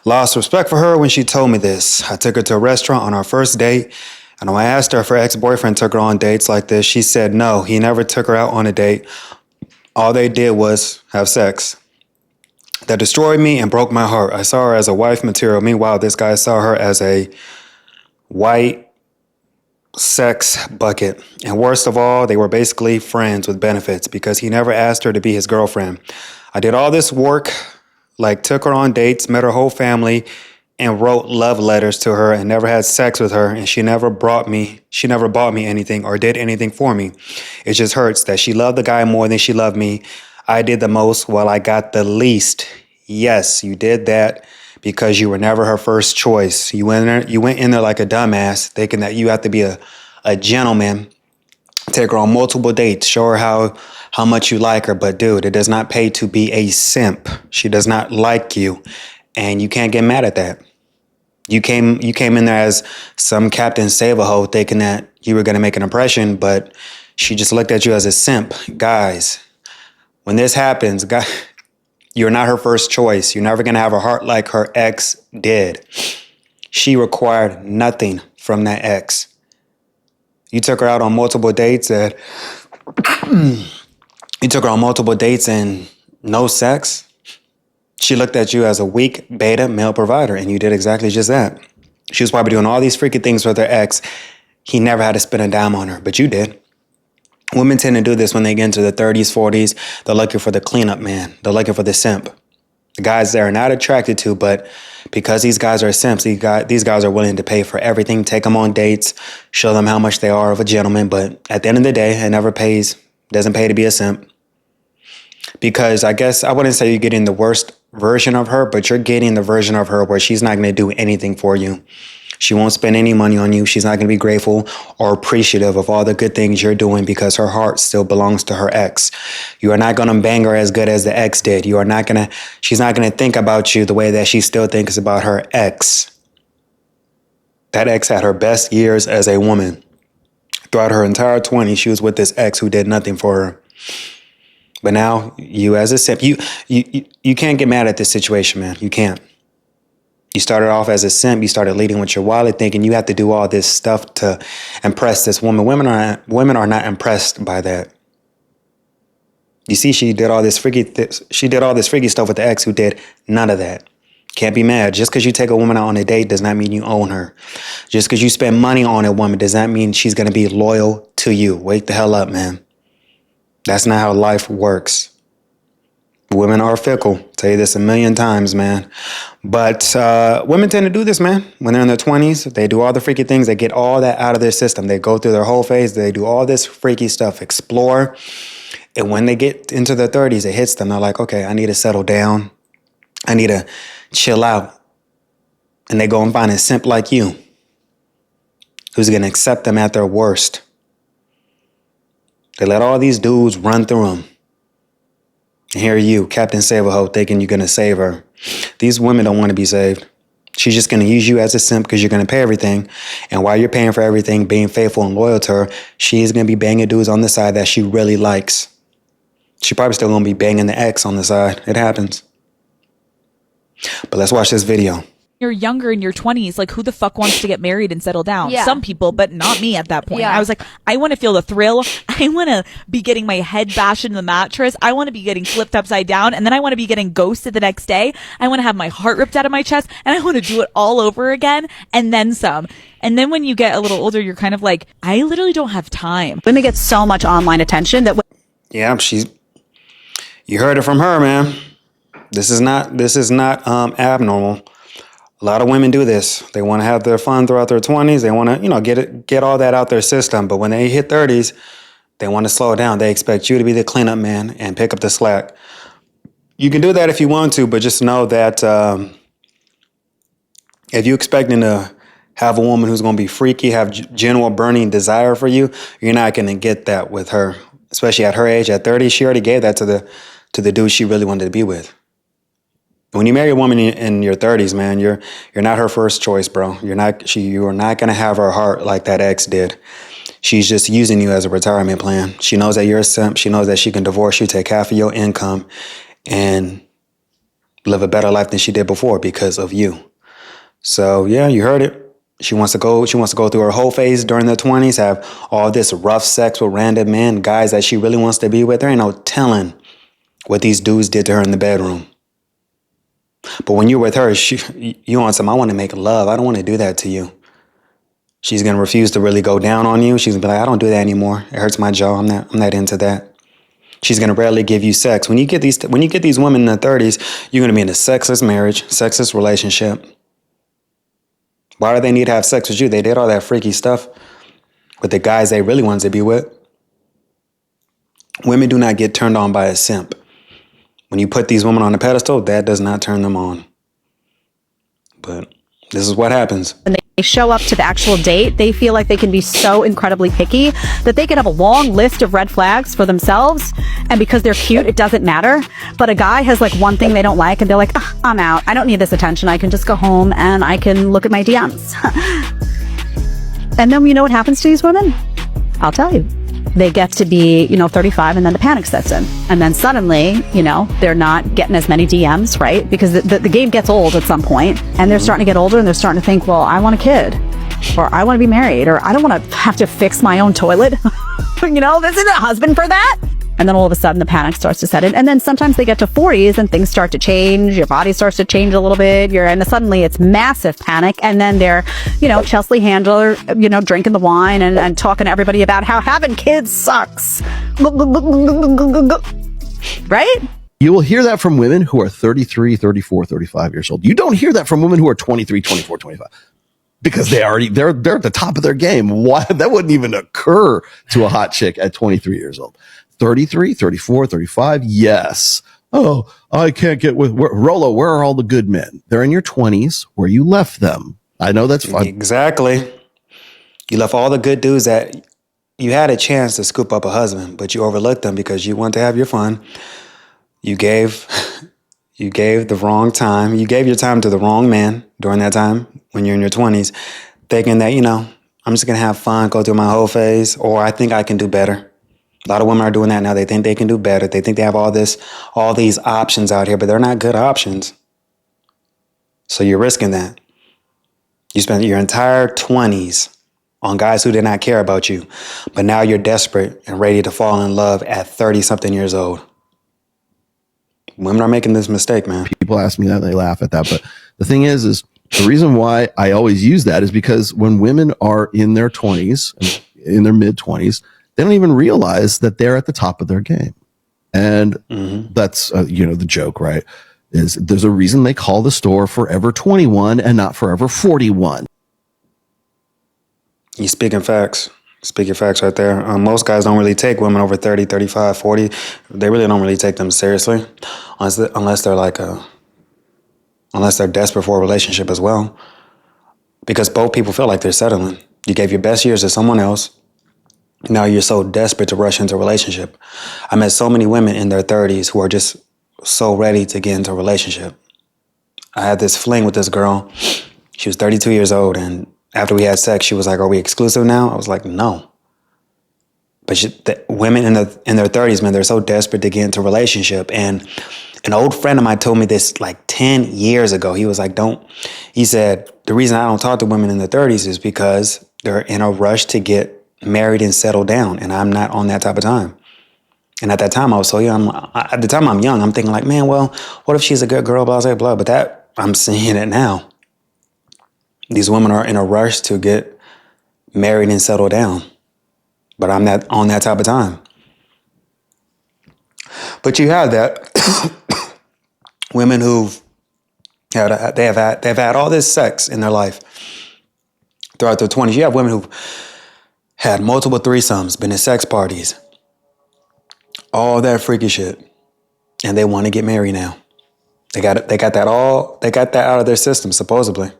Lost respect for her when she told me this. I took her to a restaurant on our first date, and when I asked her if her ex-boyfriend took her on dates like this, she said no, he never took her out on a date. All they did was have sex. That destroyed me and broke my heart. I saw her as a wife material. Meanwhile, this guy saw her as a white sex bucket. And worst of all, they were basically friends with benefits because he never asked her to be his girlfriend. I did all this work, like took her on dates, met her whole family, and wrote love letters to her and never had sex with her. And she never bought me anything or did anything for me. It just hurts that she loved the guy more than she loved me. I did the most while I got the least. Yes, you did that because you were never her first choice. You went in there like a dumbass, thinking that you have to be a gentleman, take her on multiple dates, show her how much you like her. But dude, it does not pay to be a simp. She does not like you, and you can't get mad at that. You came in there as some Captain Save-A-Ho thinking that you were going to make an impression, but she just looked at you as a simp. Guys, when this happens, you're not her first choice. You're never going to have a heart like her ex did. She required nothing from that ex. You took her out on multiple dates and no sex. She looked at you as a weak beta male provider, and you did exactly just that. She was probably doing all these freaky things with her ex. He never had to spend a dime on her, but you did. Women tend to do this when they get into the 30s, 40s. They're looking for the cleanup man. They're looking for the simp. The guys they're not attracted to, but because these guys are simps, these guys are willing to pay for everything, take them on dates, show them how much they are of a gentleman. But at the end of the day, it never doesn't pay to be a simp. Because I guess I wouldn't say you're getting the worst version of her, but you're getting the version of her where she's not going to do anything for you. She won't spend any money on you. She's not going to be grateful or appreciative of all the good things you're doing because her heart still belongs to her ex. You are not going to bang her as good as the ex did. She's not going to think about you the way that she still thinks about her ex. That ex had her best years as a woman. Throughout her entire 20s, she was with this ex who did nothing for her. But now, you as a simp, you can't get mad at this situation, man. You can't. You started off as a simp. You started leading with your wallet, thinking you have to do all this stuff to impress this woman. Women are not impressed by that. You see, she did all this freaky stuff with the ex who did none of that. Can't be mad. Just because you take a woman out on a date does not mean you own her. Just because you spend money on a woman does not mean she's going to be loyal to you. Wake the hell up, man. That's not how life works. Women are fickle. Tell you this a million times, man. But women tend to do this, man. When they're in their 20s, they do all the freaky things. They get all that out of their system. They go through their whole phase. They do all this freaky stuff, explore. And when they get into their 30s, it hits them. They're like, okay, I need to settle down. I need to chill out. And they go and find a simp like you who's going to accept them at their worst. They let all these dudes run through them. And here you, Captain Save-A-Ho, thinking you're going to save her. These women don't want to be saved. She's just going to use you as a simp because you're going to pay everything. And while you're paying for everything, being faithful and loyal to her, she's going to be banging dudes on the side that she really likes. She probably still going to be banging the ex on the side. It happens. But let's watch this video. You're younger in your 20s, like who the fuck wants to get married and settle down? Yeah. Some people, but not me at that point. Yeah. I was like, I want to feel the thrill. I want to be getting my head bashed into the mattress. I want to be getting flipped upside down. And then I want to be getting ghosted the next day. I want to have my heart ripped out of my chest. And I want to do it all over again and then some. And then when you get a little older, you're kind of like, I literally don't have time. Women get so much online attention that Yeah, you heard it from her, man. This is not abnormal. A lot of women do this. They want to have their fun throughout their 20s. They want to, get all that out their system. But when they hit 30s, they want to slow down. They expect you to be the cleanup man and pick up the slack. You can do that if you want to, but just know that if you're expecting to have a woman who's going to be freaky, have genuine burning desire for you, you're not going to get that with her. Especially at her age, at 30, she already gave that to the dude she really wanted to be with. When you marry a woman in your 30s, man, you're not her first choice, bro. You are not going to have her heart like that ex did. She's just using you as a retirement plan. She knows that you're a simp. She knows that she can divorce you, take half of your income, and live a better life than she did before because of you. So yeah, you heard it. She wants to go through her whole phase during the 20s, have all this rough sex with random men, guys that she really wants to be with. There ain't no telling what these dudes did to her in the bedroom. But when you're with her, you want some, I want to make love. I don't want to do that to you. She's going to refuse to really go down on you. She's going to be like, I don't do that anymore. It hurts my jaw. I'm not into that. She's going to rarely give you sex. When you get these women in their 30s, you're going to be in a sexless marriage, sexless relationship. Why do they need to have sex with you? They did all that freaky stuff with the guys they really wanted to be with. Women do not get turned on by a simp. When you put these women on a pedestal, that does not turn them on. But this is what happens. When they show up to the actual date, they feel like they can be so incredibly picky that they can have a long list of red flags for themselves. And because they're cute, it doesn't matter. But a guy has like one thing they don't like and they're like, I'm out. I don't need this attention. I can just go home and I can look at my DMs. And then you know what happens to these women? I'll tell you. They get to be, 35 and then the panic sets in. And then suddenly, they're not getting as many DMs, right? Because the game gets old at some point and they're starting to get older and they're starting to think, well, I want a kid or I want to be married or I don't want to have to fix my own toilet. This isn't a husband for that. And then all of a sudden the panic starts to set in. And then sometimes they get to 40s and things start to change. Your body starts to change a little bit. And suddenly it's massive panic. And then they're, Chelsea Handler, drinking the wine and talking to everybody about how having kids sucks. Right? You will hear that from women who are 33, 34, 35 years old. You don't hear that from women who are 23, 24, 25. Because they're at the top of their game. Why? That wouldn't even occur to a hot chick at 23 years old. 33, 34, 35, yes. Oh, I can't get with Rolo. Where are all the good men? They're in your 20s where you left them. I know that's fun. Exactly. You left all the good dudes that you had a chance to scoop up a husband, but you overlooked them because you wanted to have your fun. You gave the wrong time. You gave your time to the wrong man during that time when you're in your 20s, thinking that, I'm just going to have fun, go through my whole phase, or I think I can do better. A lot of women are doing that now. They think they can do better. They think they have all these options out here, but they're not good options. So you're risking that. You spent your entire 20s on guys who did not care about you, but now you're desperate and ready to fall in love at 30-something years old. Women are making this mistake, man. People ask me that, they laugh at that. But the thing is the reason why I always use that is because when women are in their 20s, in their mid 20s, they don't even realize that they're at the top of their game. And that's, the joke, right? Is there's a reason they call the store Forever 21 and not Forever 41. You speaking facts. Speaking facts right there. Most guys don't really take women over 30, 35, 40. They really don't really take them seriously unless they're unless they're desperate for a relationship as well. Because both people feel like they're settling. You gave your best years to someone else. Now you're so desperate to rush into a relationship. I met so many women in their 30s who are just so ready to get into a relationship. I had this fling with this girl. She was 32 years old, and after we had sex, she was like, "Are we exclusive now?" I was like, "No." But the women in their 30s, man, they're so desperate to get into a relationship. And an old friend of mine told me this like 10 years ago. He was like, he said, the reason I don't talk to women in their 30s is because they're in a rush to get married and settle down, and I'm not on that type of time. And at that time, I was so young. At the time I'm young, I'm thinking like, man, well, what if she's a good girl, blah, blah, blah. But that, I'm seeing it now. These women are in a rush to get married and settle down. But I'm not on that type of time. But you have that. Women who've they've had all this sex in their life throughout their 20s. You have women who've had multiple threesomes, been at sex parties, all that freaky shit, and they want to get married now. They got that out of their system, supposedly.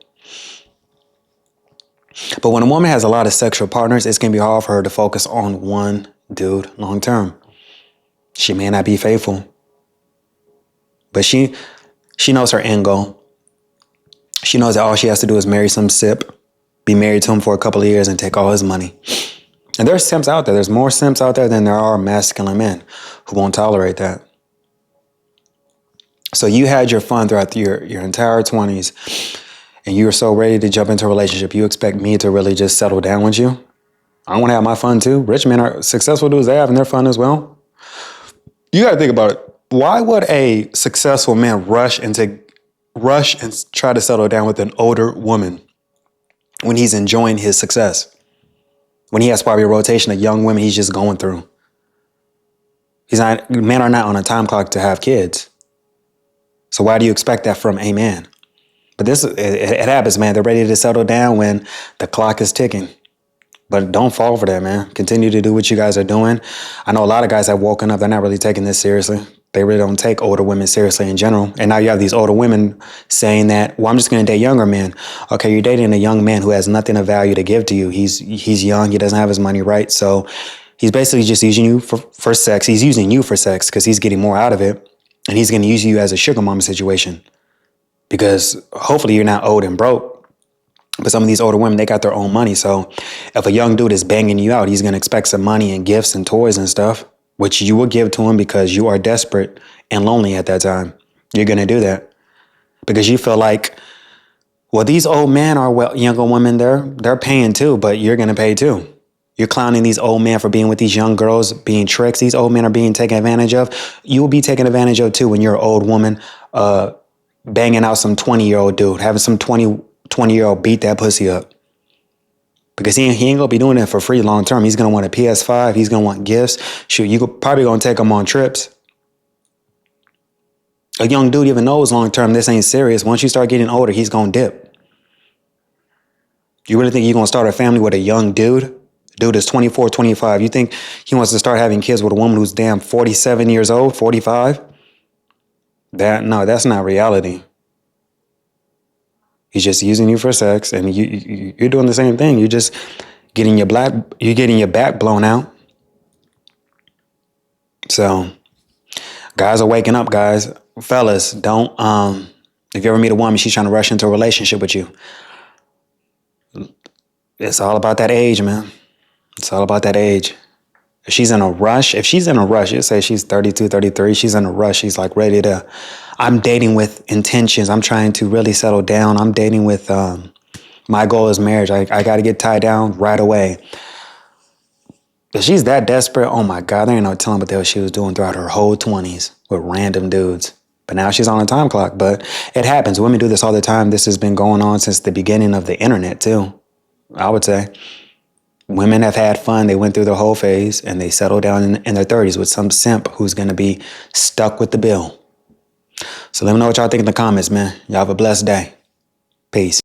But when a woman has a lot of sexual partners, it's going to be hard for her to focus on one dude long term. She may not be faithful, but she knows her end goal. She knows that all she has to do is marry some sip, be married to him for a couple of years, and take all his money. And there's simps out there. There's more simps out there than there are masculine men who won't tolerate that. So you had your fun throughout your entire 20s, and you were so ready to jump into a relationship. You expect me to really just settle down with you? I want to have my fun too. Rich men are successful dudes. They having their fun as well. You got to think about it. Why would a successful man rush and try to settle down with an older woman when he's enjoying his success? When he has probably a rotation of young women he's just going through. Men are not on a time clock to have kids. So why do you expect that from a man? But it happens, man. They're ready to settle down when the clock is ticking. But don't fall for that, man. Continue to do what you guys are doing. I know a lot of guys have woken up. They're not really taking this seriously. They really don't take older women seriously in general. And now you have these older women saying that, well, I'm just going to date younger men. Okay, you're dating a young man who has nothing of value to give to you. He's young. He doesn't have his money right. So he's basically just using you for sex. He's using you for sex because he's getting more out of it. And he's going to use you as a sugar mama situation. Because hopefully you're not old and broke. But some of these older women, they got their own money. So if a young dude is banging you out, he's going to expect some money and gifts and toys and stuff, which you will give to him because you are desperate and lonely at that time. You're going to do that because you feel like, well, these old men are younger women. They're paying too, but you're going to pay too. You're clowning these old men for being with these young girls, being tricks. These old men are being taken advantage of. You will be taken advantage of too when you're an old woman, banging out some 20-year-old dude, having some 20-year-old beat that pussy up. Because he ain't going to be doing it for free long term. He's going to want a PS5. He's going to want gifts. Shoot, you could probably going to take him on trips. A young dude even knows long term this ain't serious. Once you start getting older, he's going to dip. You really think you're going to start a family with a young dude? Dude is 24, 25. You think he wants to start having kids with a woman who's damn 47 years old, 45? No, that's not reality. He's just using you for sex, and you're doing the same thing. You're just getting your back blown out. So, guys are waking up, guys. Fellas, don't. If you ever meet a woman, she's trying to rush into a relationship with you. It's all about that age, man. It's all about that age. If she's in a rush, you say she's 32, 33, she's in a rush. She's like ready to, I'm dating with intentions. I'm trying to really settle down. I'm dating with, my goal is marriage. I got to get tied down right away. If she's that desperate, oh my God, there ain't no telling what the hell she was doing throughout her whole 20s with random dudes. But now she's on a time clock. But it happens. Women do this all the time. This has been going on since the beginning of the internet too, I would say. Women have had fun. They went through the whole phase and they settled down in their 30s with some simp who's going to be stuck with the bill. So let me know what y'all think in the comments, man. Y'all have a blessed day. Peace.